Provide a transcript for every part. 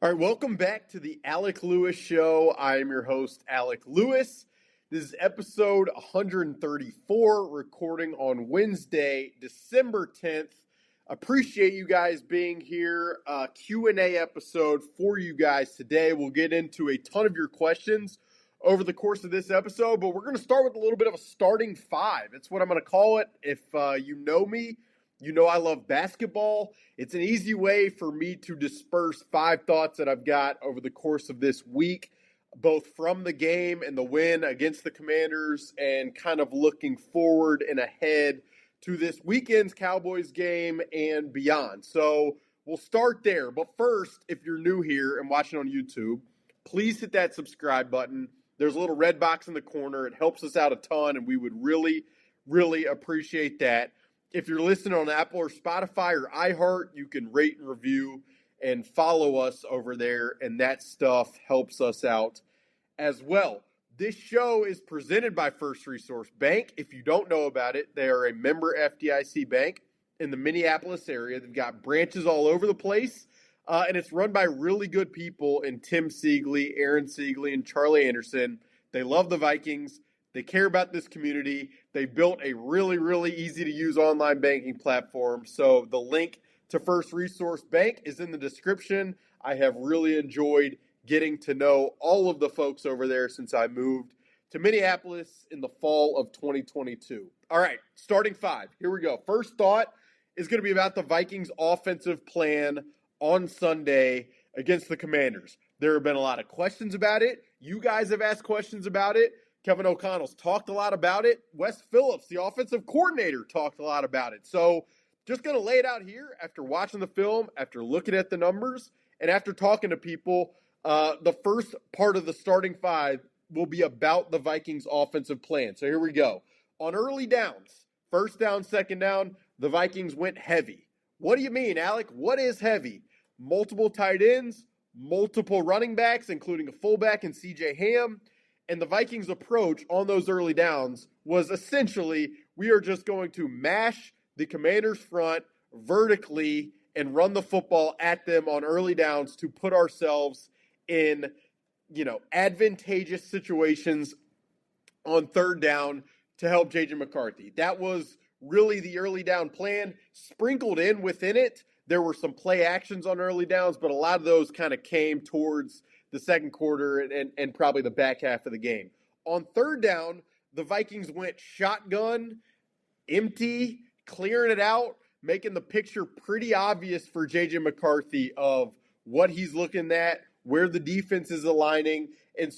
All right, welcome back to the Alec Lewis Show. I am your host, Alec Lewis. This is episode 134, recording on Wednesday, December 10th. Appreciate you guys being here. Q&A episode for you guys today. We'll get into a ton of your questions over the course of this episode, but we're going to start with a little bit of a starting five. That's what I'm going to call it. If you know me, you know I love basketball. It's an easy way for me to disperse five thoughts that I've got over the course of this week, both from the game and the win against the Commanders and kind of looking forward and ahead to this weekend's Cowboys game and beyond. So we'll start there. But first, if you're new here and watching on YouTube, please hit that subscribe button. There's a little red box in the corner. It helps us out a ton, and we would really, really appreciate that. If you're listening on Apple or Spotify or iHeart, you can rate and review and follow us over there, and that stuff helps us out as well. This show is presented by First Resource Bank. If you don't know about it, they are a member FDIC bank in the Minneapolis area. They've got branches all over the place, and it's run by really good people in Tim Siegley, Aaron Siegley, and Charlie Anderson. They love the Vikings. They care about this community. They built a really, really easy-to-use online banking platform. So the link to First Resource Bank is in the description. I have really enjoyed getting to know all of the folks over there since I moved to Minneapolis in the fall of 2022. All right, starting five. Here we go. First thought is going to be about the Vikings' offensive plan on Sunday against the Commanders. There have been a lot of questions about it. You guys have asked questions about it. Kevin O'Connell's talked a lot about it. Wes Phillips, the offensive coordinator, talked a lot about it. So just going to lay it out here after watching the film, after looking at the numbers, and after talking to people. The first part of the starting five will be about the Vikings' offensive plan. So here we go. On early downs, first down, second down, the Vikings went heavy. What do you mean, Alec? What is heavy? Multiple tight ends, multiple running backs, including a fullback and C.J. Ham. And the Vikings' approach on those early downs was essentially, we are just going to mash the Commanders' front vertically and run the football at them on early downs to put ourselves in, advantageous situations on third down to help J.J. McCarthy. That was really the early down plan. Sprinkled in within it, there were some play actions on early downs, but a lot of those kind of came towards the second quarter and probably the back half of the game. On third down, the Vikings went shotgun, empty, clearing it out, making the picture pretty obvious for J.J. McCarthy of what he's looking at, where the defense is aligning, and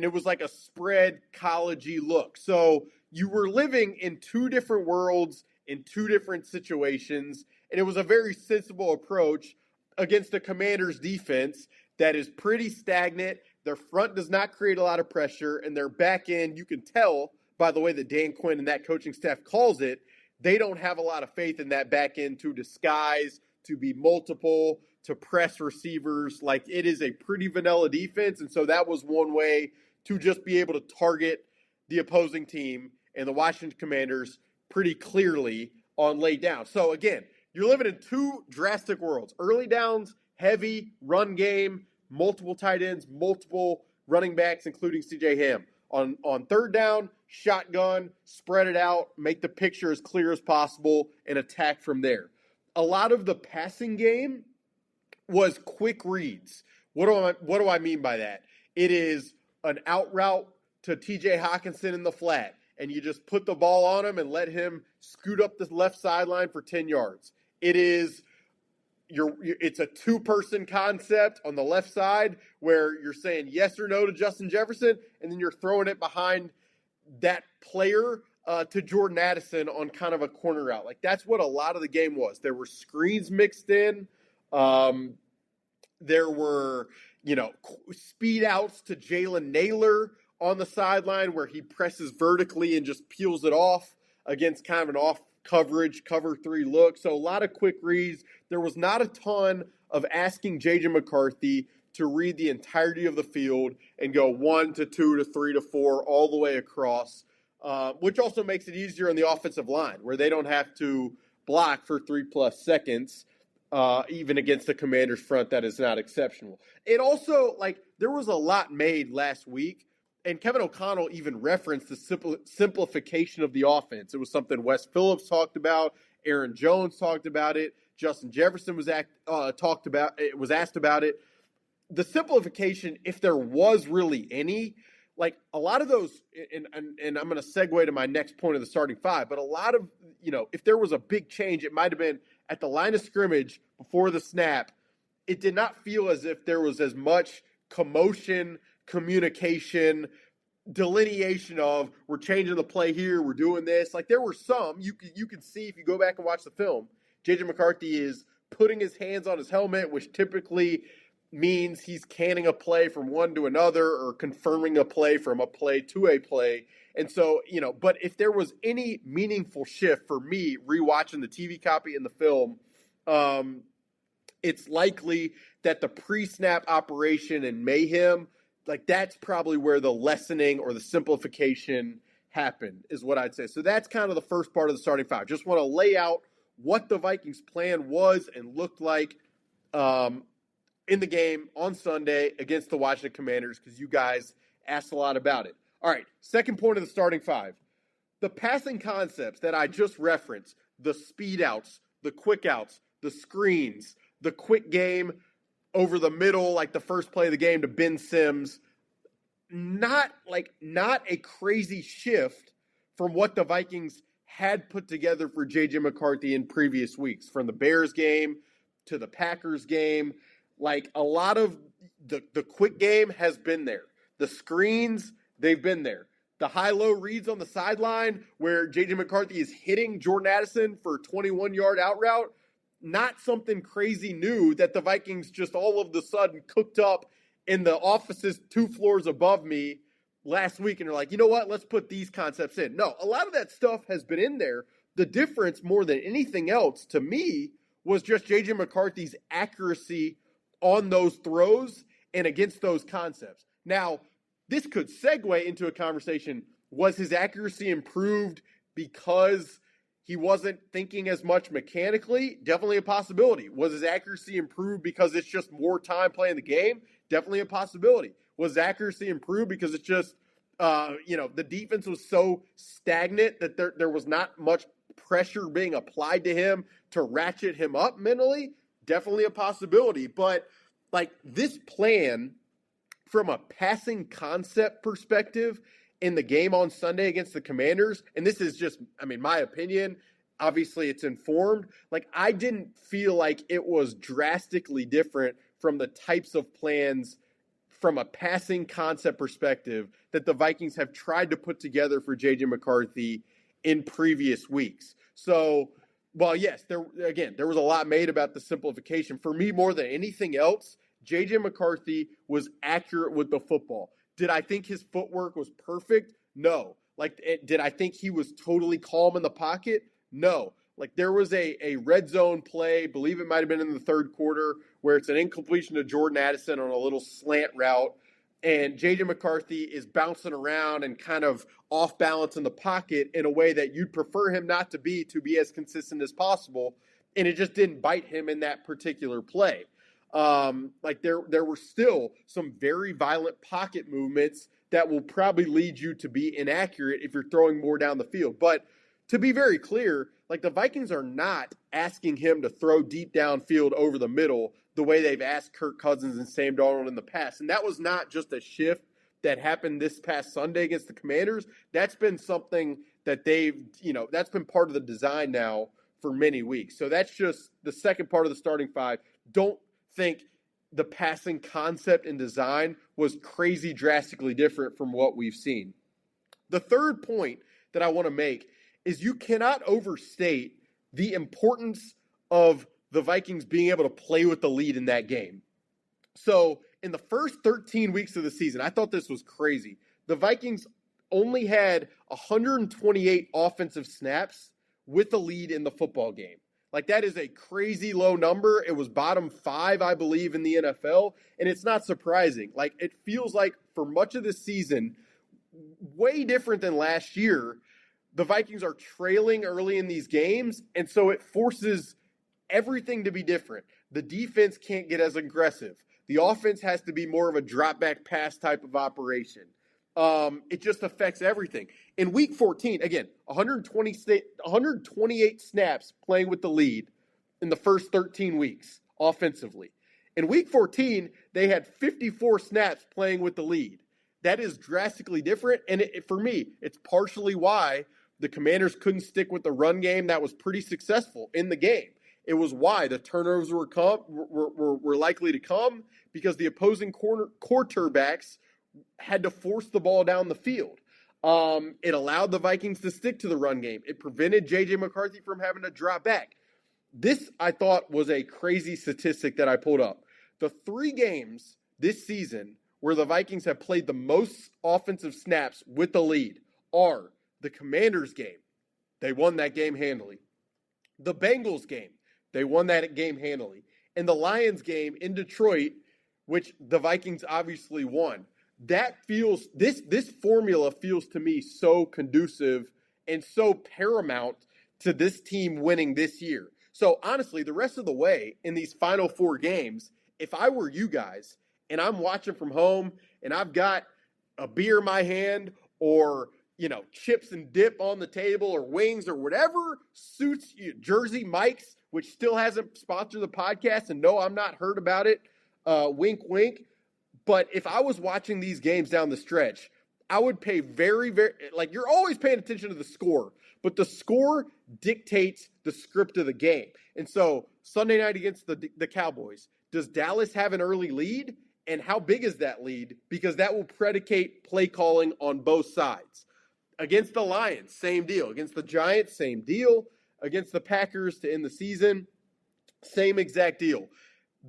it was like a spread college-y look. So you were living in two different worlds, in two different situations, and it was a very sensible approach against the Commanders' defense that is pretty stagnant. Their front does not create a lot of pressure, and their back end, you can tell by the way that Dan Quinn and that coaching staff calls it, they don't have a lot of faith in that back end to disguise, to be multiple, to press receivers. Like, it is a pretty vanilla defense, and so that was one way to just be able to target the opposing team and the Washington Commanders pretty clearly on late down. So, again, you're living in two drastic worlds. Early downs, heavy run game, multiple tight ends, multiple running backs, including C.J. Ham. On third down, shotgun, spread it out, make the picture as clear as possible, and attack from there. A lot of the passing game was quick reads. What do I mean by that? It is an out route to T.J. Hawkinson in the flat, and you just put the ball on him and let him scoot up the left sideline for 10 yards. It's a two-person concept on the left side where you're saying yes or no to Justin Jefferson, and then you're throwing it behind that player to Jordan Addison on kind of a corner route. Like, that's what a lot of the game was. There were screens mixed in. There were, speed outs to Jalen Naylor on the sideline where he presses vertically and just peels it off against kind of an off coverage, cover three look. So a lot of quick reads. There was not a ton of asking J.J. McCarthy to read the entirety of the field and go 1 to 2 to 3 to 4 all the way across, which also makes it easier on the offensive line where they don't have to block for 3+ seconds. even against the Commanders front that is not exceptional. It also, there was a lot made last week, and Kevin O'Connell even referenced the simplification of the offense. It was something Wes Phillips talked about, Aaron Jones talked about it, Justin Jefferson was asked about it. The simplification, if there was really any, a lot of those, and I'm going to segue to my next point of the starting five, but a lot of, if there was a big change, it might have been at the line of scrimmage before the snap. It did not feel as if there was as much commotion, communication, delineation of we're changing the play here, we're doing this. There were some, you could see if you go back and watch the film, J.J. McCarthy is putting his hands on his helmet, which typically means he's canning a play from one to another or confirming a play from a play to a play. And so, but if there was any meaningful shift for me rewatching the TV copy and the film, it's likely that the pre-snap operation and mayhem, that's probably where the lessening or the simplification happened, is what I'd say. So that's kind of the first part of the starting five. Just want to lay out what the Vikings plan was and looked like in the game on Sunday against the Washington Commanders, because you guys asked a lot about it. All right, second point of the starting five. The passing concepts that I just referenced, the speed outs, the quick outs, the screens, the quick game over the middle, the first play of the game to Ben Sims, not a crazy shift from what the Vikings had put together for J.J. McCarthy in previous weeks, from the Bears game to the Packers game. A lot of the quick game has been there. The screens, they've been there. The high-low reads on the sideline where J.J. McCarthy is hitting Jordan Addison for a 21-yard out route, not something crazy new that the Vikings just all of a sudden cooked up in the offices 2 floors above me last week, and they're like, you know what, let's put these concepts in. No, a lot of that stuff has been in there. The difference, more than anything else, to me, was just J.J. McCarthy's accuracy on those throws and against those concepts. Now, this could segue into a conversation. Was his accuracy improved because he wasn't thinking as much mechanically? Definitely a possibility. Was his accuracy improved because it's just more time playing the game? Definitely a possibility. Was accuracy improved because it's just, the defense was so stagnant that there was not much pressure being applied to him to ratchet him up mentally? Definitely a possibility. But this plan, from a passing concept perspective in the game on Sunday against the Commanders, and this is just, my opinion, obviously it's informed, I didn't feel like it was drastically different from the types of plans from a passing concept perspective that the Vikings have tried to put together for J.J. McCarthy in previous weeks. So, well, yes, there was a lot made about the simplification. For me, more than anything else, J.J. McCarthy was accurate with the football. Did I think his footwork was perfect? No. Did I think he was totally calm in the pocket? No. There was a red zone play, believe it might have been in the third quarter, where it's an incompletion to Jordan Addison on a little slant route, and J.J. McCarthy is bouncing around and kind of off balance in the pocket in a way that you'd prefer him not to be as consistent as possible, and it just didn't bite him in that particular play. There were still some very violent pocket movements that will probably lead you to be inaccurate if you're throwing more down the field. But to be very clear, the Vikings are not asking him to throw deep downfield over the middle the way they've asked Kirk Cousins and Sam Darnold in the past. And that was not just a shift that happened this past Sunday against the Commanders. That's been something that that's been part of the design now for many weeks. So that's just the second part of the starting five. Don't think the passing concept and design was crazy drastically different from what we've seen. The third point that I want to make is you cannot overstate the importance of the Vikings being able to play with the lead in that game. So in the first 13 weeks of the season, I thought this was crazy. The Vikings only had 128 offensive snaps with the lead in the football game. That is a crazy low number. It was bottom 5, I believe, in the NFL, and it's not surprising. It feels like for much of the season, way different than last year, the Vikings are trailing early in these games, and so it forces everything to be different. The defense can't get as aggressive. The offense has to be more of a drop back pass type of operation. It just affects everything. In week 14, again, 128 snaps playing with the lead in the first 13 weeks offensively. In week 14, they had 54 snaps playing with the lead. That is drastically different. And for me, it's partially why the Commanders couldn't stick with the run game that was pretty successful in the game. It was why the turnovers were likely to come, because the opposing quarterbacks had to force the ball down the field. It allowed the Vikings to stick to the run game. It prevented J.J. McCarthy from having to drop back. This, I thought, was a crazy statistic that I pulled up. The 3 games this season where the Vikings have played the most offensive snaps with the lead are the Commanders game. They won that game handily. The Bengals game. They won that game handily. And the Lions game in Detroit, which the Vikings obviously won. That feels, this formula feels to me so conducive and so paramount to this team winning this year. So honestly, the rest of the way in these final 4 games, if I were you guys and I'm watching from home and I've got a beer in my hand, or chips and dip on the table, or wings, or whatever suits you, Jersey Mike's, which still hasn't sponsored the podcast, and no, I'm not heard about it. Wink, wink. But if I was watching these games down the stretch, I would pay very, very, you're always paying attention to the score, but the score dictates the script of the game. And so Sunday night against the Cowboys, does Dallas have an early lead? And how big is that lead? Because that will predicate play calling on both sides. Against the Lions, same deal. Against the Giants, same deal. Against the Packers to end the season, same exact deal.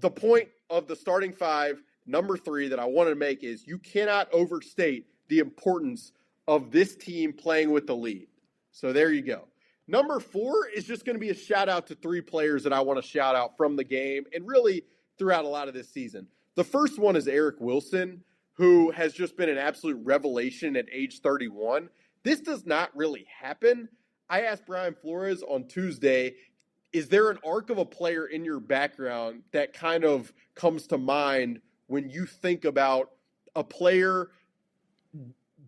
The point of the starting 5, number 3, that I wanted to make is you cannot overstate the importance of this team playing with the lead. So there you go. Number 4 is just going to be a shout out to 3 players that I want to shout out from the game and really throughout a lot of this season. The first one is Eric Wilson, who has just been an absolute revelation at age 31. This does not really happen. I asked Brian Flores on Tuesday, is there an arc of a player in your background that kind of comes to mind when you think about a player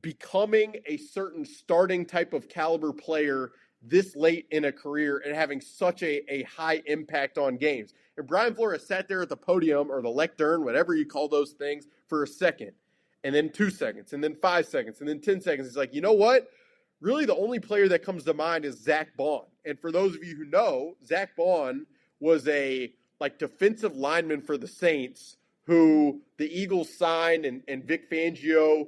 becoming a certain starting type of caliber player this late in a career and having such a high impact on games? And Brian Flores sat there at the podium, or the lectern, whatever you call those things, for a second, and then 2 seconds, and then 5 seconds, and then 10 seconds. He's like, you know what? Really, the only player that comes to mind is Zach Bond. And for those of you who know, Zach Bond was a defensive lineman for the Saints, who the Eagles signed, and Vic Fangio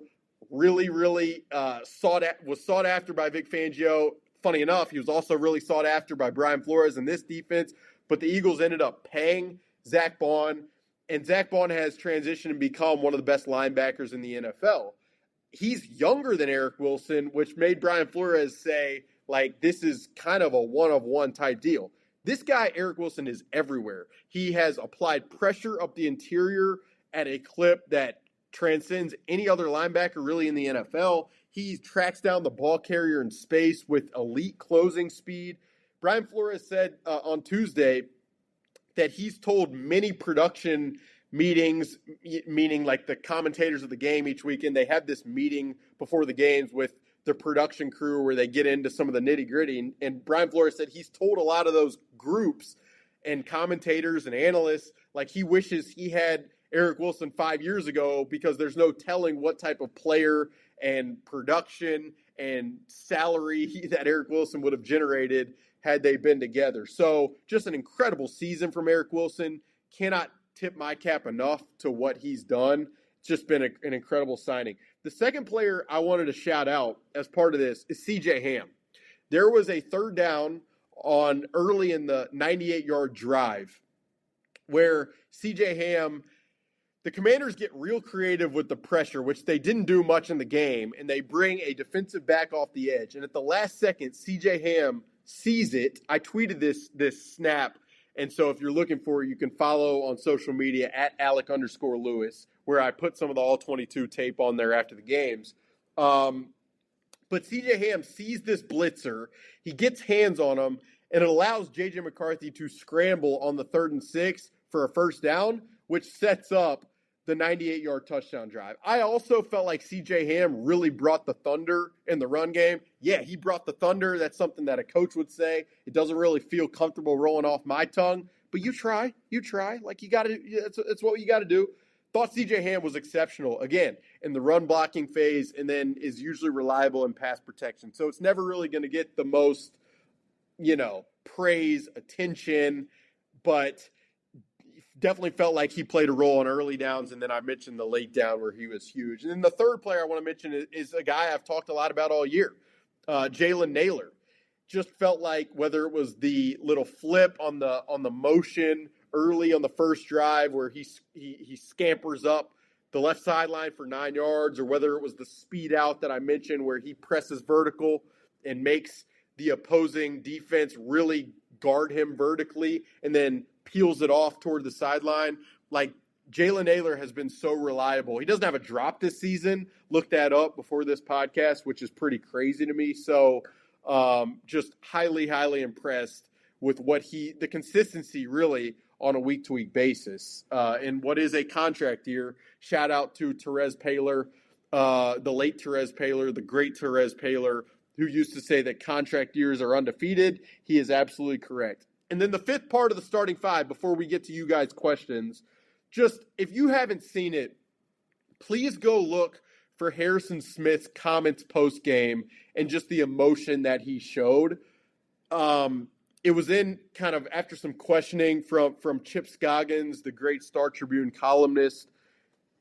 really was sought after by Vic Fangio. Funny enough, he was also really sought after by Brian Flores in this defense. But the Eagles ended up paying Zach Bond, and Zach Bond has transitioned and become one of the best linebackers in the NFL. He's younger than Eric Wilson, which made Brian Flores say, this is kind of a one-of-one type deal. This guy, Eric Wilson, is everywhere. He has applied pressure up the interior at a clip that transcends any other linebacker really in the NFL. He tracks down the ball carrier in space with elite closing speed. Brian Flores said on Tuesday that he's told many production meetings, meaning the commentators of the game each weekend, they have this meeting before the games with the production crew where they get into some of the nitty gritty. And Brian Flores said he's told a lot of those groups and commentators and analysts, he wishes he had Eric Wilson 5 years ago, because there's no telling what type of player and production and salary that Eric Wilson would have generated had they been together. So just an incredible season from Eric Wilson. Cannot tip my cap enough to what he's done. It's just been an incredible signing. The second player I wanted to shout out as part of this is C.J. Ham. There was a third down early in the 98-yard drive where C.J. Ham, the Commanders get real creative with the pressure, which they didn't do much in the game, and they bring a defensive back off the edge. And at the last second, C.J. Ham sees it. I tweeted this snap, and so if you're looking for it, you can follow on social media at Alec_Lewis, where I put some of the All-22 tape on there after the games. But C.J. Ham sees this blitzer. He gets hands on him, and it allows J.J. McCarthy to scramble on the 3rd and 6 for a first down, which sets up the 98-yard touchdown drive. I also felt like C.J. Ham really brought the thunder in the run game. Yeah, he brought the thunder. That's something that a coach would say. It doesn't really feel comfortable rolling off my tongue, but you try. Like, you got to, it's what you got to do. Thought C.J. Ham was exceptional, again, in the run blocking phase, and then is usually reliable in pass protection. So it's never really going to get the most, praise, attention, but definitely felt like he played a role on early downs, and then I mentioned the late down where he was huge. And then the third player I want to mention is a guy I've talked a lot about all year, Jalen Nailor. Just felt like whether it was the little flip on the motion early on the first drive where he scampers up the left sideline for 9 yards, or whether it was the speed out that I mentioned where he presses vertical and makes the opposing defense really guard him vertically and then peels it off toward the sideline. Like, Jalen Nailor has been so reliable. He doesn't have a drop this season. Looked that up before this podcast, which is pretty crazy to me. So just highly, highly impressed with the consistency really on a week-to-week basis. In what is a contract year, shout out to Terez Paylor, the late Terez Paylor, the great Terez Paylor, who used to say that contract years are undefeated. He is absolutely correct. And then the fifth part of the starting five, before we get to you guys' questions, just if you haven't seen it, please go look for Harrison Smith's comments post-game and just the emotion that he showed. It was in kind of after some questioning from Chip Scoggins, the great Star Tribune columnist,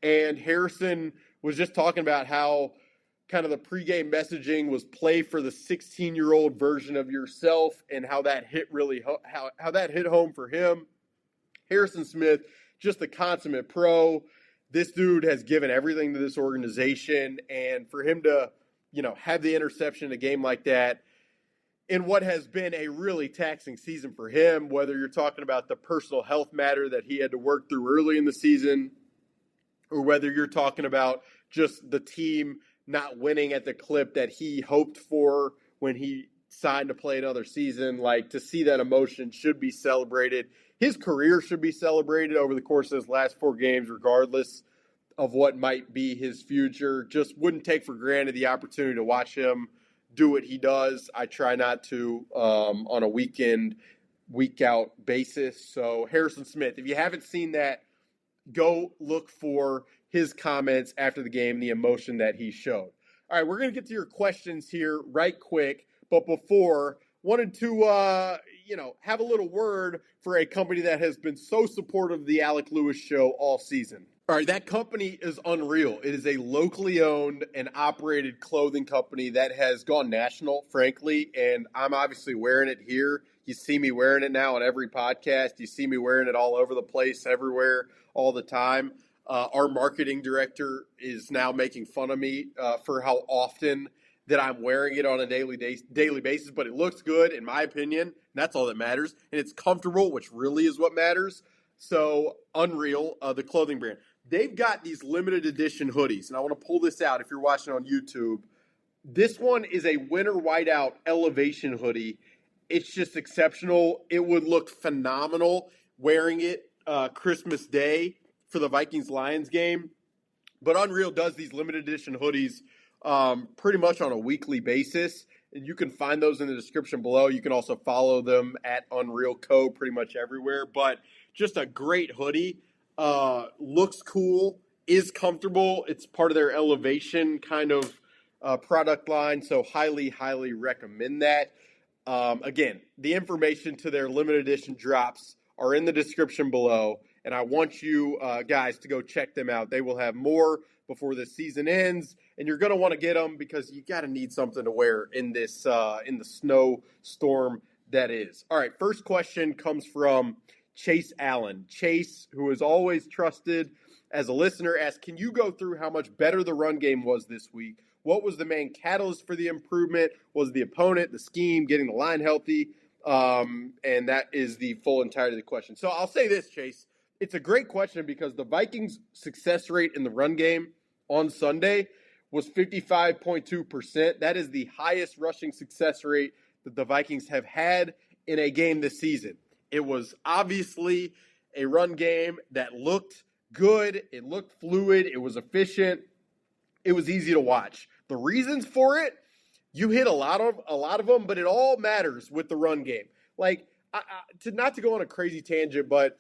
and Harrison was just talking about how kind of the pregame messaging was play for the 16-year-old version of yourself, and how that hit how that hit home for him. Harrison Smith, just a consummate pro. This dude has given everything to this organization, and for him to, have the interception in a game like that in what has been a really taxing season for him, whether you're talking about the personal health matter that he had to work through early in the season, or whether you're talking about just the team not winning at the clip that he hoped for when he signed to play another season. Like, to see that emotion should be celebrated. His career should be celebrated over the course of his last 4 games, regardless of what might be his future. Just wouldn't take for granted the opportunity to watch him do what he does. I try not to on a week in, week out basis. So Harrison Smith, if you haven't seen that, go look for his comments after the game, the emotion that he showed. All right, we're going to get to your questions here right quick. But before, wanted to, have a little word for a company that has been so supportive of the Alec Lewis Show all season. All right, that company is Unreal. It is a locally owned and operated clothing company that has gone national, frankly, and I'm obviously wearing it here. You see me wearing it now on every podcast. You see me wearing it all over the place, everywhere, all the time. Our marketing director is now making fun of me for how often that I'm wearing it on a daily basis, but it looks good, in my opinion, and that's all that matters. And it's comfortable, which really is what matters. So Unreal, the clothing brand, they've got these limited edition hoodies, and I want to pull this out if you're watching on YouTube. This one is a winter whiteout elevation hoodie. It's just exceptional. It would look phenomenal wearing it Christmas Day for the Vikings-Lions game. But Unreal does these limited edition hoodies pretty much on a weekly basis. And you can find those in the description below. You can also follow them at Unreal Co. pretty much everywhere. But just a great hoodie. Looks cool, is comfortable. It's part of their elevation kind of product line. So highly, highly recommend that. Again, the information to their limited edition drops are in the description below. And I want you guys to go check them out. They will have more before the season ends. And you're going to want to get them because you got to need something to wear in this in the snowstorm that is. All right, first question comes from Chase Allen. Chase, who is always trusted as a listener, asks, can you go through how much better the run game was this week? What was the main catalyst for the improvement? Was the opponent, the scheme, getting the line healthy? And that is the full entirety of the question. So I'll say this, Chase. It's a great question because the Vikings' success rate in the run game on Sunday was 55.2%. That is the highest rushing success rate that the Vikings have had in a game this season. It was obviously a run game that looked good. It looked fluid. It was efficient. It was easy to watch. The reasons for it, you hit a lot of them, but it all matters with the run game. Like, not to go on a crazy tangent, but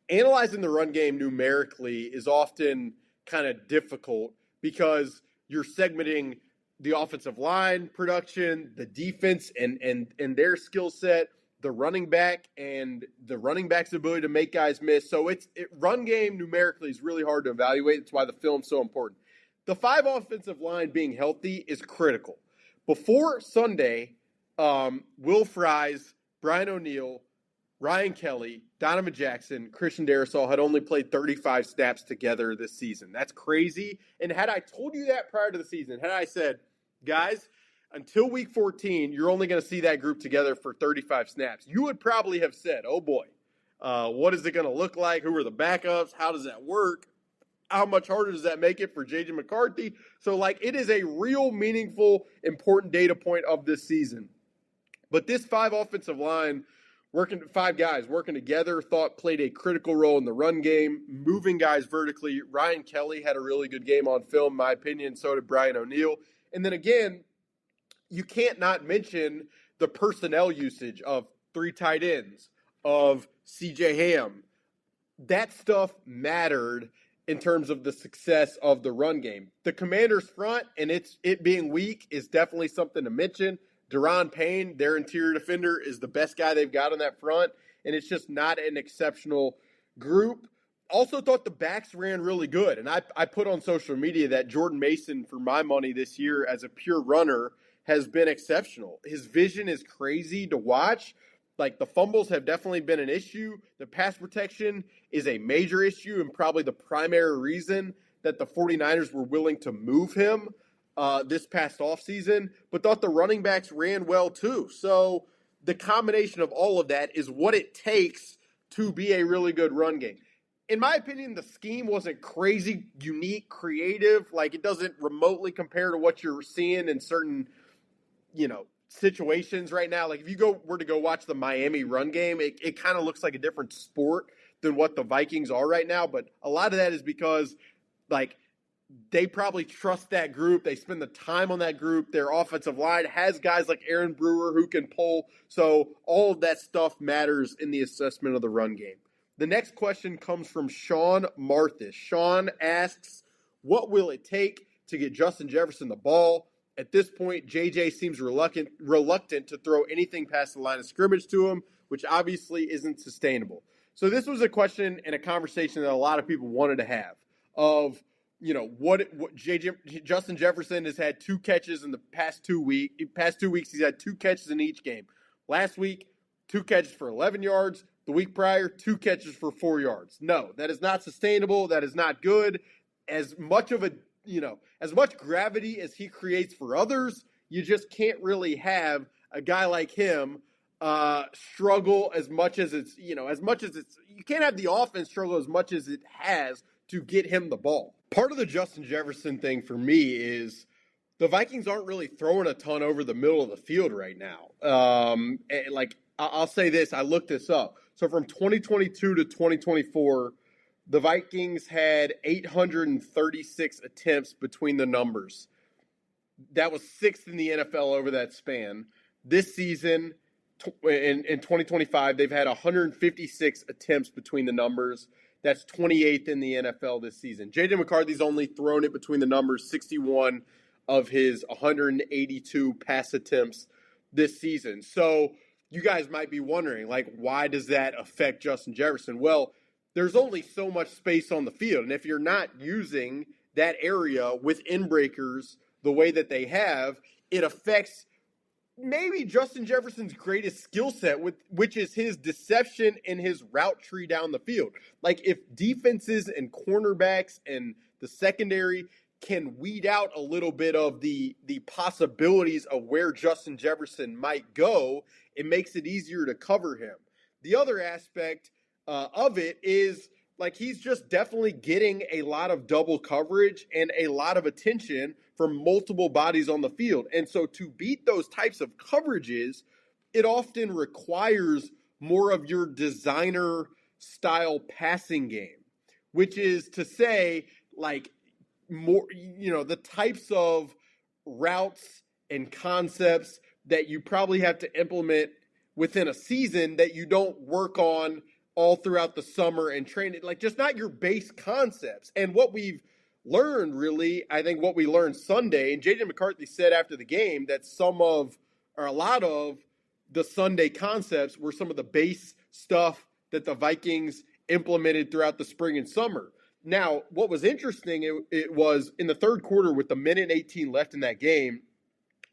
analyzing the run game numerically is often kind of difficult because you're segmenting the offensive line production, the defense and their skill set, the running back and the running back's ability to make guys miss. So run game numerically is really hard to evaluate. That's why the film's so important. The 5 offensive line being healthy is critical. Before Sunday, Will Fries, Brian O'Neill, Ryan Kelly, Donovan Jackson, Christian Darrisaw had only played 35 snaps together this season. That's crazy. And had I told you that prior to the season, had I said, guys, until week 14, you're only going to see that group together for 35 snaps, you would probably have said, oh boy, what is it going to look like? Who are the backups? How does that work? How much harder does that make it for J.J. McCarthy? So, it is a real meaningful, important data point of this season. But this 5 offensive line, 5 guys working together, played a critical role in the run game, moving guys vertically. Ryan Kelly had a really good game on film, in my opinion. So did Brian O'Neill. And then again, you can't not mention the personnel usage of 3 tight ends, of C.J. Ham. That stuff mattered in terms of the success of the run game. The Commanders' front and it being weak is definitely something to mention. Deron Payne, their interior defender, is the best guy they've got on that front, and it's just not an exceptional group. Also thought the backs ran really good, and I put on social media that Jordan Mason, for my money this year as a pure runner, has been exceptional. His vision is crazy to watch. The fumbles have definitely been an issue. The pass protection is a major issue and probably the primary reason that the 49ers were willing to move him this past offseason, but thought the running backs ran well too. So the combination of all of that is what it takes to be a really good run game. In my opinion, the scheme wasn't crazy, unique, creative. It doesn't remotely compare to what you're seeing in certain, situations right now. If you were to go watch the Miami run game, it kind of looks like a different sport than what the Vikings are right now. But a lot of that is because they probably trust that group. They spend the time on that group. Their offensive line has guys like Aaron Brewer who can pull. So all of that stuff matters in the assessment of the run game. The next question comes from Sean Marthis. Sean asks, what will it take to get Justin Jefferson the ball? At this point, JJ seems reluctant to throw anything past the line of scrimmage to him, which obviously isn't sustainable. So this was a question and a conversation that a lot of people wanted to have of, Justin Jefferson has had 2 catches in the past 2 weeks. Past 2 weeks, he's had 2 catches in each game. Last week, 2 catches for 11 yards. The week prior, 2 catches for 4 yards. No, that is not sustainable. That is not good. As much gravity as he creates for others, you just can't really have a guy like him struggle as much as you can't have the offense struggle as much as it has to get him the ball. Part of the Justin Jefferson thing for me is the Vikings aren't really throwing a ton over the middle of the field right now. I'll say this, I looked this up. So from 2022 to 2024, the Vikings had 836 attempts between the numbers. That was 6th in the NFL over that span. This season, in 2025, they've had 156 attempts between the numbers. That's 28th in the NFL this season. J.J. McCarthy's only thrown it between the numbers 61 of his 182 pass attempts this season. So you guys might be wondering, why does that affect Justin Jefferson? Well, there's only so much space on the field. And if you're not using that area with inbreakers the way that they have, it affects maybe Justin Jefferson's greatest skill set, which is his deception and his route tree down the field. If defenses and cornerbacks and the secondary can weed out a little bit of the possibilities of where Justin Jefferson might go, it makes it easier to cover him. The other aspect of it is he's just definitely getting a lot of double coverage and a lot of attention from multiple bodies on the field. And so to beat those types of coverages, it often requires more of your designer style passing game, which is to say, like, more, the types of routes and concepts that you probably have to implement within a season that you don't work on all throughout the summer and train it, like just not your base concepts. And what we've learned, really, I think what we learned Sunday, and JJ McCarthy said after the game that a lot of the Sunday concepts were some of the base stuff that the Vikings implemented throughout the spring and summer. Now, what was interesting, it was in the third quarter with the minute 18 left in that game,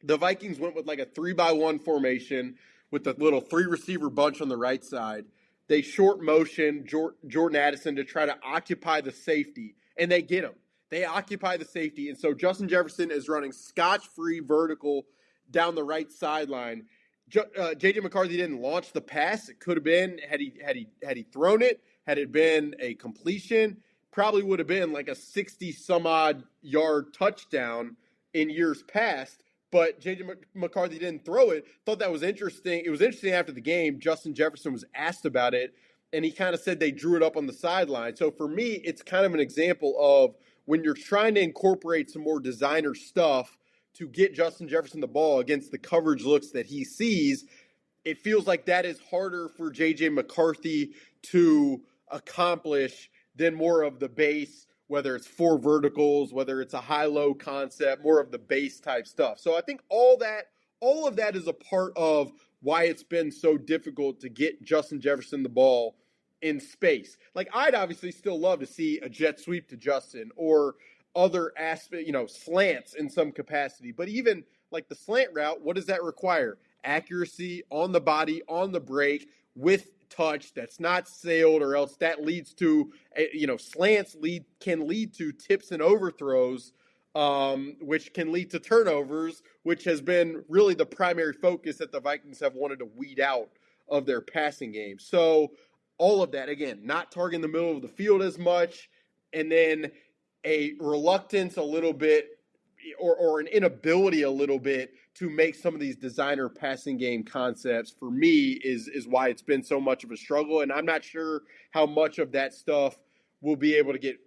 the Vikings went with like a 3-by-1 formation with a little 3-receiver bunch on the right side. They short motion Jordan Addison to try to occupy the safety, and they get him. They occupy the safety, and so Justin Jefferson is running scotch-free vertical down the right sideline. J.J. McCarthy didn't launch the pass. It could have been, had he thrown it, had it been a completion, probably would have been like a 60-some-odd yard touchdown in years past. But J.J. McCarthy didn't throw it. Thought that was interesting. It was interesting after the game. Justin Jefferson was asked about it, and he kind of said they drew it up on the sideline. So for me, it's kind of an example of when you're trying to incorporate some more designer stuff to get Justin Jefferson the ball against the coverage looks that he sees, it feels like that is harder for J.J. McCarthy to accomplish than more of the base, whether it's 4 verticals, whether it's a high-low concept, more of the base type stuff. So I think all of that is a part of why it's been so difficult to get Justin Jefferson the ball in space. Like, I'd obviously still love to see a jet sweep to Justin or other aspect, slants in some capacity. But even like the slant route, what does that require? Accuracy on the body, on the break, with touch that's not sailed, or else that leads to, slants can lead to tips and overthrows, which can lead to turnovers, which has been really the primary focus that the Vikings have wanted to weed out of their passing game. So all of that, again, not targeting the middle of the field as much, and then a reluctance a little bit, or an inability a little bit to make some of these designer passing game concepts, for me, is why it's been so much of a struggle. And I'm not sure how much of that stuff will be able to get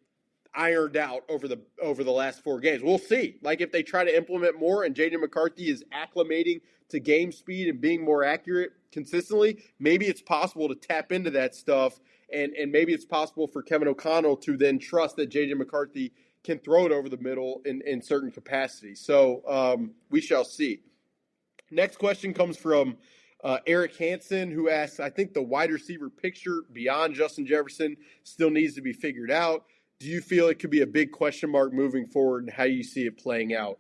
ironed out over the last 4 games. We'll see. Like, if they try to implement more and J.J. McCarthy is acclimating to game speed and being more accurate consistently, maybe it's possible to tap into that stuff, and maybe it's possible for Kevin O'Connell to then trust that J.J. McCarthy can throw it over the middle in certain capacities. So we shall see. Next question comes from Eric Hansen, who asks, I think the wide receiver picture beyond Justin Jefferson still needs to be figured out. Do you feel it could be a big question mark moving forward, and how you see it playing out?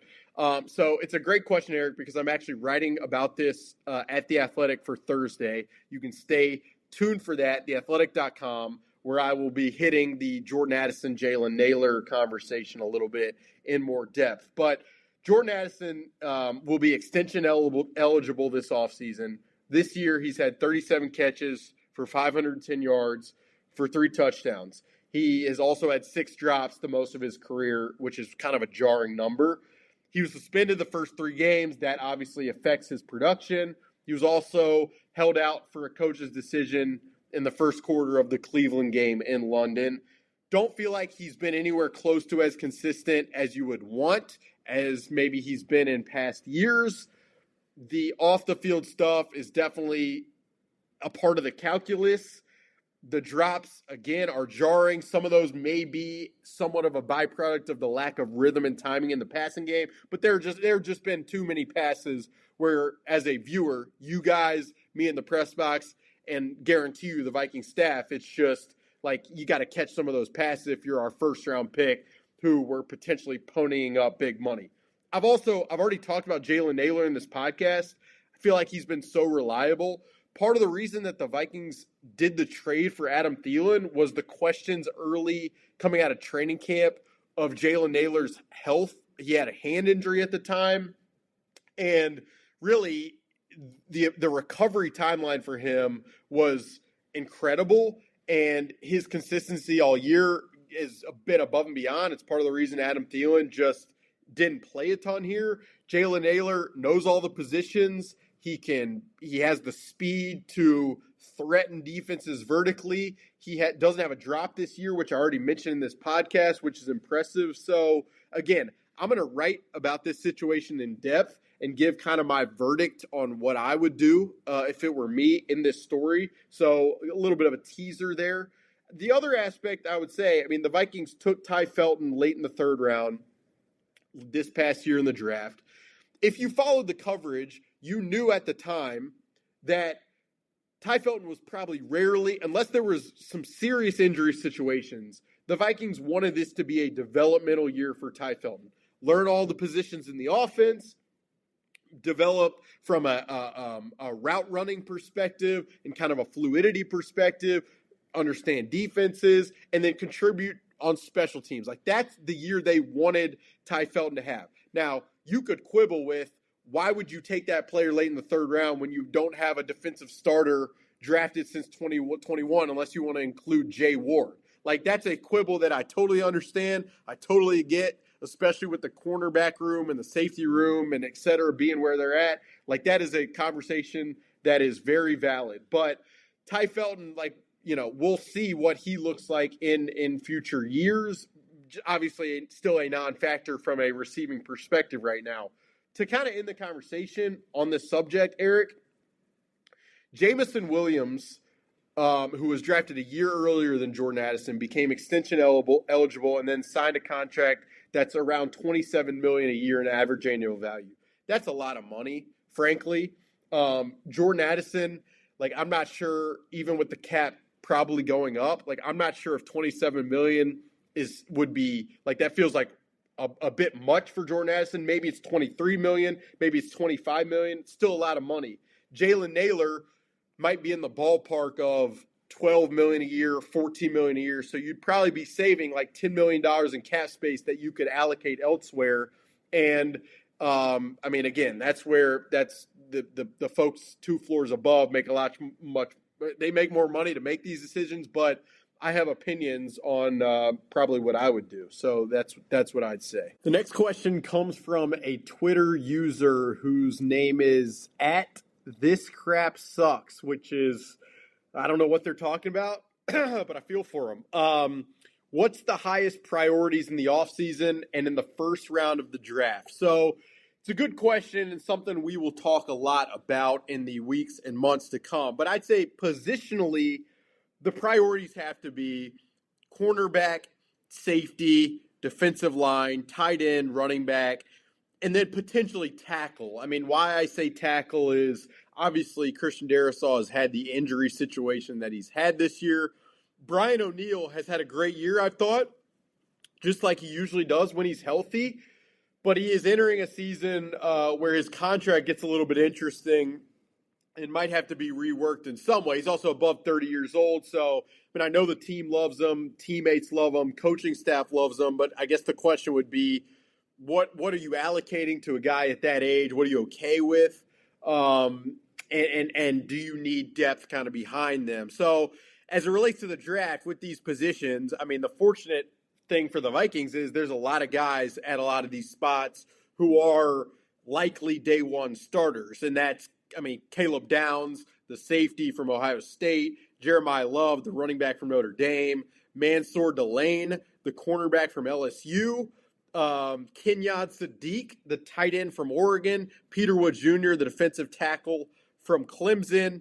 So it's a great question, Eric, because I'm actually writing about this at The Athletic for Thursday. You can stay tuned for that, theathletic.com, where I will be hitting the Jordan Addison, Jalen Nailor conversation a little bit in more depth. But Jordan Addison will be extension eligible this offseason. This year, he's had 37 catches for 510 yards for 3 touchdowns. He has also had 6 drops, the most of his career, which is kind of a jarring number. He was suspended the first 3 games. That obviously affects his production. He was also held out for a coach's decision in the first quarter of the Cleveland game in London. Don't feel like he's been anywhere close to as consistent as you would want, as maybe he's been in past years. The off-the-field stuff is definitely a part of the calculus. The drops, again, are jarring. Some of those may be somewhat of a byproduct of the lack of rhythm and timing in the passing game, but there have just been too many passes where, as a viewer, you guys, me in the press box, and guarantee you the Viking staff, it's just like you got to catch some of those passes if you're our first-round pick who were potentially ponying up big money. I've already talked about Jalen Nailor in this podcast. I feel like he's been so reliable. Part of the reason that the Vikings did the trade for Adam Thielen was the questions early coming out of training camp of Jalen Nailor's health. He had a hand injury at the time, and really the recovery timeline for him was incredible, and his consistency all year is a bit above and beyond. It's part of the reason Adam Thielen just didn't play a ton here. Jalen Nailor knows all the positions. He has the speed to threaten defenses vertically. He doesn't have a drop this year, which I already mentioned in this podcast, which is impressive. So again, I'm going to write about this situation in depth and give kind of my verdict on what I would do if it were me in this story. So a little bit of a teaser there. The other aspect I would say, I mean, the Vikings took Ty Felton late in the third round this past year in the draft. If you followed the coverage, you knew at the time that Ty Felton was probably rarely, unless there was some serious injury situations, the Vikings wanted this to be a developmental year for Ty Felton. Learn all the positions in the offense, develop from a route running perspective and kind of a fluidity perspective, understand defenses, and then contribute on special teams. Like, that's the year they wanted Ty Felton to have. Now, you could quibble with, why would you take that player late in the third round when you don't have a defensive starter drafted since 2021 unless you want to include Jay Ward? Like, that's a quibble that I totally understand. I totally get, especially with the cornerback room and the safety room and et cetera being where they're at. Like, that is a conversation that is very valid. But Ty Felton, like, you know, we'll see what he looks like in future years. Obviously, still a non-factor from a receiving perspective right now. To kind of end the conversation on this subject, Eric, Jamison Williams, who was drafted a year earlier than Jordan Addison, became extension eligible and then signed a contract that's around $27 million a year in average annual value. That's a lot of money, frankly. Jordan Addison, like, I'm not sure, even with the cap probably going up, like, I'm not sure if $27 million would be, like, that feels like a bit much for Jordan Addison. Maybe it's $23 million, maybe it's $25 million. It's still a lot of money. Jalen Naylor might be in the ballpark of $12 million a year, $14 million a year. So you'd probably be saving like $10 million in cap space that you could allocate elsewhere. And I mean, again, that's the folks 2 floors above make they make more money to make these decisions, but I have opinions on probably what I would do. So that's what I'd say. The next question comes from a Twitter user whose name is @ThisCrapSucks, which is, I don't know what they're talking about, but I feel for them. What's the highest priorities in the offseason and in the first round of the draft? So it's a good question and something we will talk a lot about in the weeks and months to come. But I'd say positionally, the priorities have to be cornerback, safety, defensive line, tight end, running back, and then potentially tackle. I mean, why I say tackle is obviously Christian Darrisaw has had the injury situation that he's had this year. Brian O'Neill has had a great year, I've thought, just like he usually does when he's healthy. But he is entering a season where his contract gets a little bit interesting and might have to be reworked in some way. He's also above 30 years old. So, I mean, I know the team loves him, teammates love him, coaching staff loves him. But I guess the question would be, what are you allocating to a guy at that age? What are you okay with? And do you need depth kind of behind them? So as it relates to the draft with these positions, I mean, the fortunate thing for the Vikings is there's a lot of guys at a lot of these spots who are likely day one starters. And that's, I mean, Caleb Downs, the safety from Ohio State, Jeremiah Love, the running back from Notre Dame, Mansour Delane, the cornerback from LSU, Kenyon Sadiq, the tight end from Oregon, Peter Wood Jr., the defensive tackle from Clemson,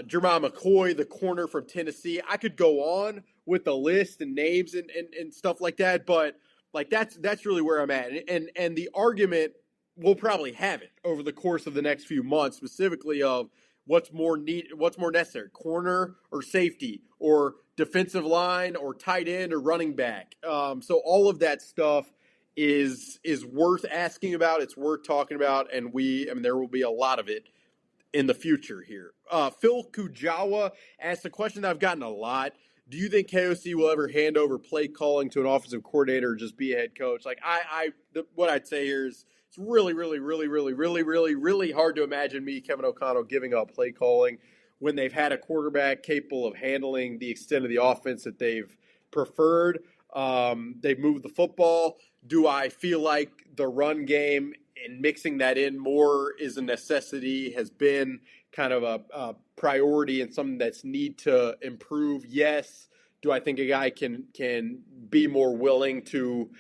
Jeremiah McCoy, the corner from Tennessee. I could go on with the list and names and stuff like that, but like that's really where I'm at. And the argument, we'll probably have it over the course of the next few months, specifically of what's more necessary, corner or safety or defensive line or tight end or running back. So all of that stuff is worth asking about. It's worth talking about, and there will be a lot of it in the future here. Phil Kujawa asked a question that I've gotten a lot. Do you think KOC will ever hand over play calling to an offensive coordinator or just be a head coach? Like what I'd say here is it's really, really, really, really, really, really, really hard to imagine Kevin O'Connell, giving up play calling when they've had a quarterback capable of handling the extent of the offense that they've preferred. They've moved the football. Do I feel like the run game and mixing that in more is a necessity, has been kind of a priority and something that's need to improve. Yes. Do I think a guy can be more willing to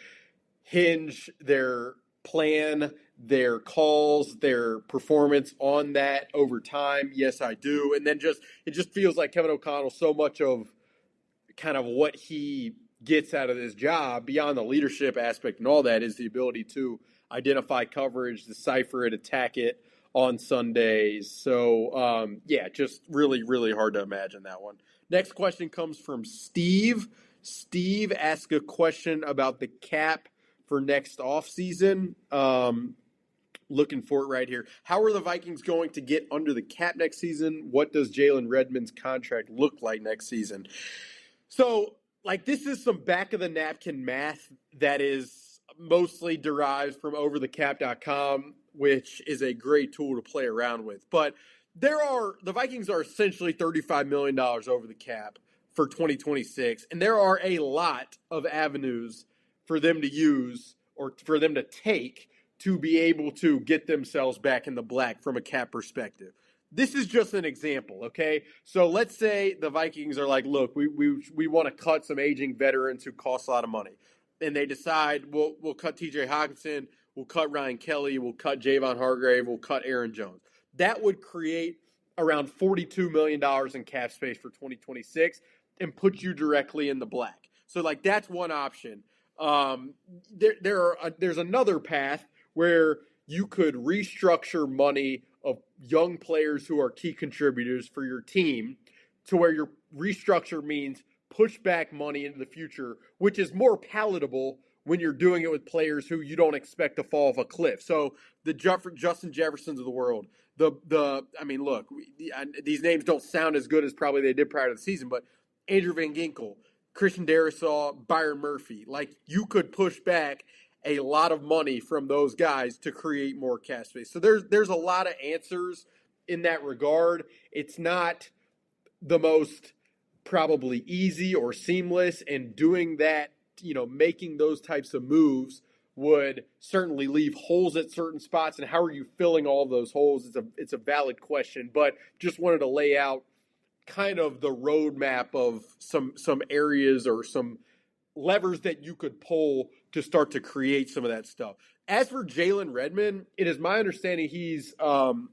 hinge their plan, their calls, their performance on that over time? Yes, I do. And then it just feels like Kevin O'Connell, so much of kind of what he gets out of this job beyond the leadership aspect and all that is the ability to identify coverage, decipher it, attack it on Sundays. So, yeah, just really, really hard to imagine that one. Next question comes from Steve. Steve asked a question about the cap for next offseason. Looking for it right here. How are the Vikings going to get under the cap next season? What does Jalen Redmond's contract look like next season? So, like, this is some back-of-the-napkin math that is mostly derived from overthecap.com, which is a great tool to play around with. But the Vikings are essentially $35 million over the cap for 2026, and there are a lot of avenues for them to use or for them to take to be able to get themselves back in the black from a cap perspective. This is just an example, okay? So let's say the Vikings are like, look, we want to cut some aging veterans who cost a lot of money. And they decide, we'll cut TJ Hawkinson, we'll cut Ryan Kelly, we'll cut Javon Hargrave, we'll cut Aaron Jones. That would create around $42 million in cap space for 2026 and put you directly in the black. So, like, that's one option. There's another path where you could restructure money of young players who are key contributors for your team to where your restructure means push back money into the future, which is more palatable when you're doing it with players who you don't expect to fall off a cliff. So the Justin Jeffersons of the world, I mean, look, these names don't sound as good as probably they did prior to the season, but Andrew Van Ginkel, Christian Darrisaw, Byron Murphy, like, you could push back a lot of money from those guys to create more cap space. So there's a lot of answers in that regard. It's not the most probably easy or seamless, and doing that, making those types of moves would certainly leave holes at certain spots. And how are you filling all those holes? It's a valid question, but just wanted to lay out kind of the roadmap of some areas or some levers that you could pull to start to create some of that stuff. As for Jalen Redmond, it is my understanding he's an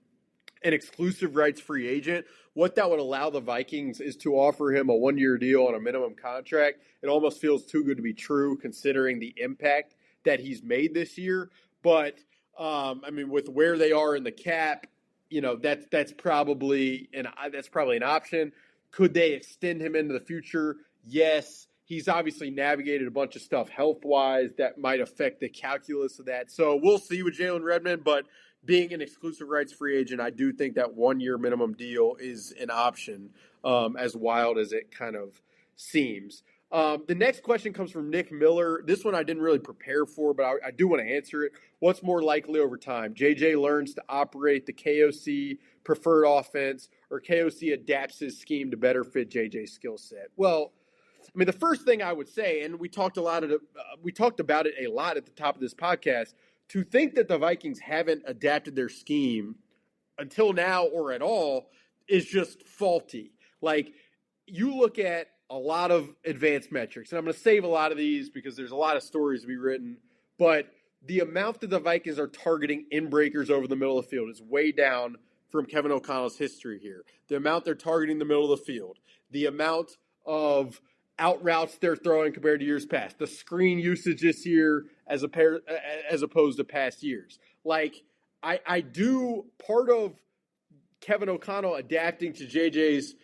exclusive rights free agent. What that would allow the Vikings is to offer him a 1-year deal on a minimum contract. It almost feels too good to be true considering the impact that he's made this year. But, I mean, with where they are in the cap, that's probably an option. Could they extend him into the future? Yes. He's obviously navigated a bunch of stuff health-wise that might affect the calculus of that. So we'll see with Jalen Redmond, but being an exclusive rights free agent, I do think that 1-year minimum deal is an option, as wild as it kind of seems. The next question comes from Nick Miller. This one I didn't really prepare for, but I do want to answer it. What's more likely over time? JJ learns to operate the KOC preferred offense, or KOC adapts his scheme to better fit JJ's skill set? Well, I mean, the first thing I would say, and we talked about it a lot at the top of this podcast, to think that the Vikings haven't adapted their scheme until now or at all is just faulty. Like, you look at a lot of advanced metrics, and I'm going to save a lot of these because there's a lot of stories to be written, but the amount that the Vikings are targeting in-breakers over the middle of the field is way down from Kevin O'Connell's history here. The amount they're targeting the middle of the field, the amount of out routes they're throwing compared to years past, the screen usage this year as opposed to past years. Like, I do, part of Kevin O'Connell adapting to JJ's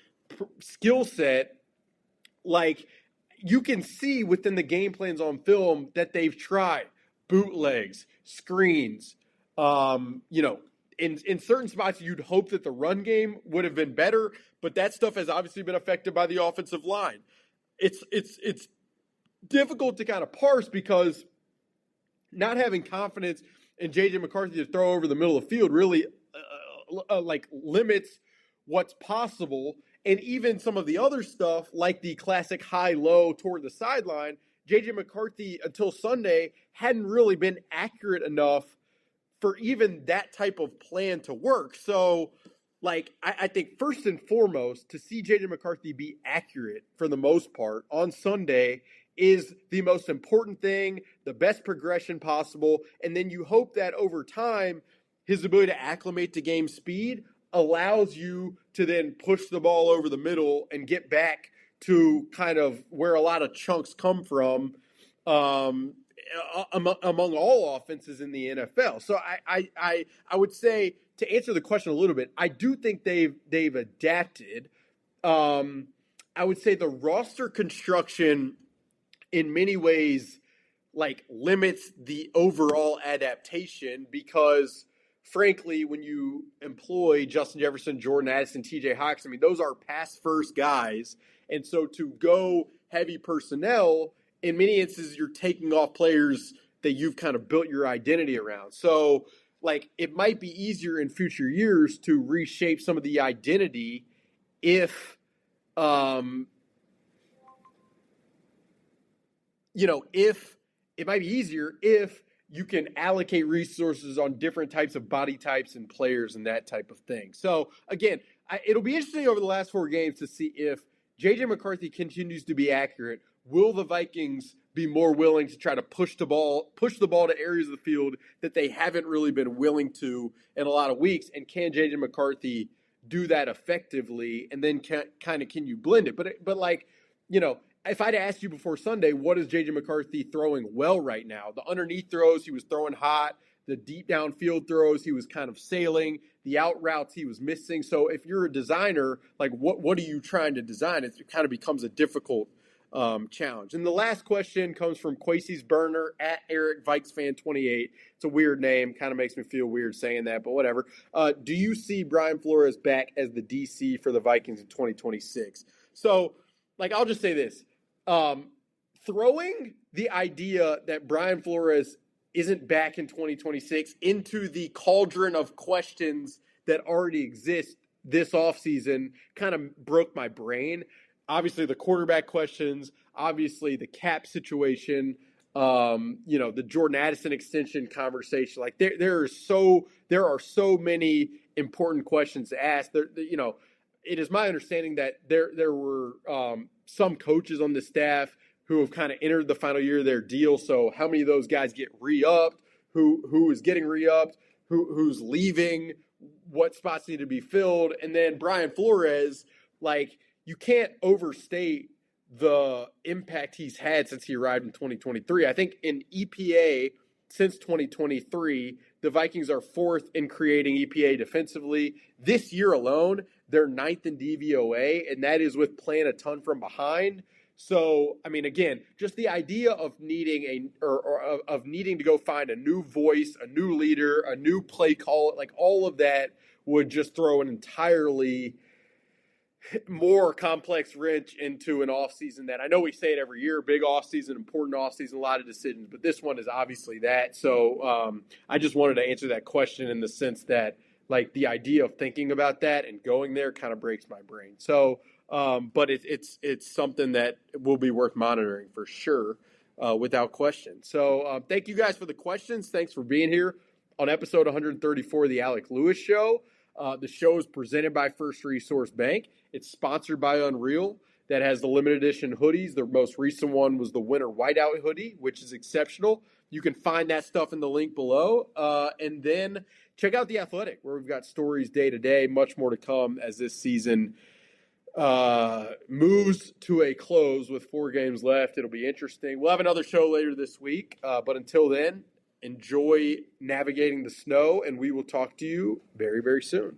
skill set, like, you can see within the game plans on film that they've tried bootlegs, screens. In certain spots, you'd hope that the run game would have been better, but that stuff has obviously been affected by the offensive line. It's difficult to kind of parse because not having confidence in J.J. McCarthy to throw over the middle of the field really limits what's possible. And even some of the other stuff, like the classic high-low toward the sideline, J.J. McCarthy, until Sunday, hadn't really been accurate enough for even that type of plan to work. So, like, I think first and foremost, to see JJ McCarthy be accurate for the most part on Sunday is the most important thing, the best progression possible. And then you hope that over time, his ability to acclimate to game speed allows you to then push the ball over the middle and get back to kind of where a lot of chunks come from among all offenses in the NFL. So I would say, to answer the question a little bit, I do think they've adapted. I would say the roster construction in many ways like limits the overall adaptation because frankly, when you employ Justin Jefferson, Jordan Addison, TJ Hawks, I mean, those are pass first guys. And so to go heavy personnel, in many instances, you're taking off players that you've kind of built your identity around. So, like, it might be easier in future years to reshape some of the identity if, if it might be easier if you can allocate resources on different types of body types and players and that type of thing. So, again, it'll be interesting over the last 4 games to see if J.J. McCarthy continues to be accurate. Will the Vikings be more willing to try to push the ball to areas of the field that they haven't really been willing to in a lot of weeks? And can J.J. McCarthy do that effectively? And then can you blend it? But like, if I'd asked you before Sunday, what is J.J. McCarthy throwing well right now? The underneath throws, he was throwing hot. The deep downfield throws, he was kind of sailing. The out routes, he was missing. So if you're a designer, like what are you trying to design? It kind of becomes a difficult challenge. And the last question comes from Quasey's Burner at Eric Vikes Fan 28. It's a weird name. Kind of makes me feel weird saying that, but whatever. Do you see Brian Flores back as the DC for the Vikings in 2026? So, like, I'll just say this. Throwing the idea that Brian Flores isn't back in 2026 into the cauldron of questions that already exist this offseason kind of broke my brain. Obviously, the quarterback questions, obviously the cap situation, the Jordan Addison extension conversation. Like there are so many important questions to ask. It is my understanding that there were some coaches on the staff who have kind of entered the final year of their deal. So how many of those guys get re-upped? Who is getting re-upped? Who's leaving? What spots need to be filled? And then Brian Flores, like, you can't overstate the impact he's had since he arrived in 2023. I think in EPA since 2023, the Vikings are 4th in creating EPA defensively. This year alone, they're 9th in DVOA, and that is with playing a ton from behind. So, I mean, again, just the idea of needing needing to go find a new voice, a new leader, a new play call, like all of that would just throw an entirely more complex wrench into an offseason that I know we say it every year, big offseason, important offseason, a lot of decisions, but this one is obviously that. So I just wanted to answer that question in the sense that, like, the idea of thinking about that and going there kind of breaks my brain. So, but it's something that will be worth monitoring for sure, without question. So thank you guys for the questions. Thanks for being here on episode 134 of the Alec Lewis Show. The show is presented by First Resource Bank. It's sponsored by Unreal, that has the limited edition hoodies. The most recent one was the winter whiteout hoodie, which is exceptional. You can find that stuff in the link below. And then check out The Athletic, where we've got stories day to day, much more to come as this season moves to a close with 4 games left. It'll be interesting. We'll have another show later this week. But until then, enjoy navigating the snow, and we will talk to you very, very soon.